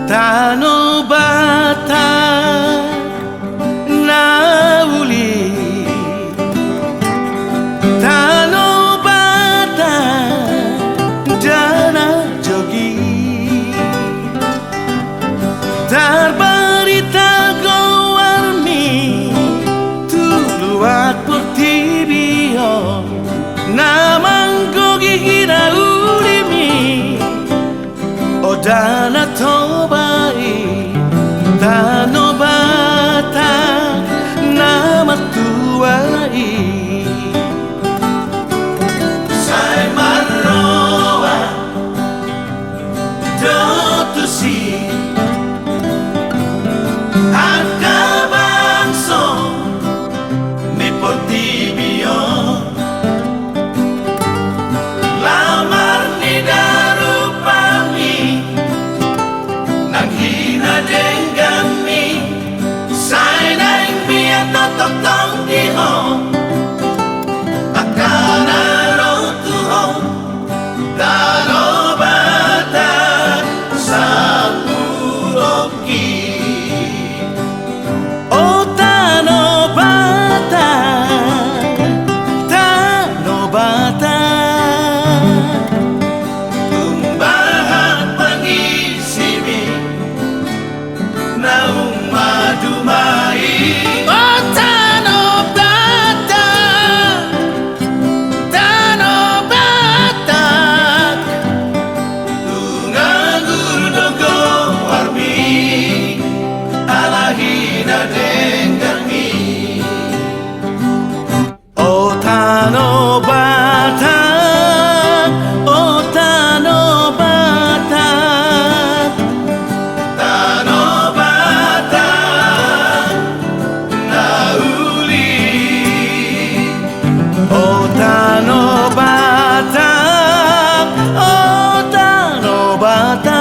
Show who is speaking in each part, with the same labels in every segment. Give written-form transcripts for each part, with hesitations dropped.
Speaker 1: Tanobata na uli, Tanobata dana jogi, terberita gowarmi tuluat portibio, namang gogi gira ulimi, odana tobai, Tanobata nama tuai. Sai marroa dotusi akabangso ni portibio, lamar ni darupami nang hina denggami, sai nang biya totong diho akana rotuho, Tanobata sapuroki. Oh Tanobata, Tanobata, tumbahan pangisimi na umadumai. Oh Tanobata, Tanobata, tungagurdogo warmi alahina denggami. Oh Tanobata, oh Tanobata, Tanobata na uli. Oh Tanobata, oh Tanobata,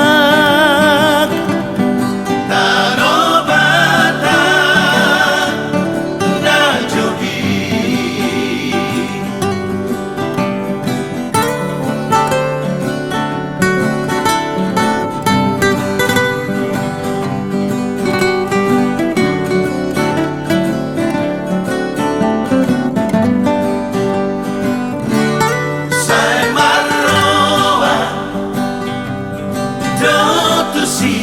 Speaker 1: Tanobata na jogi. Sai marroa dotusi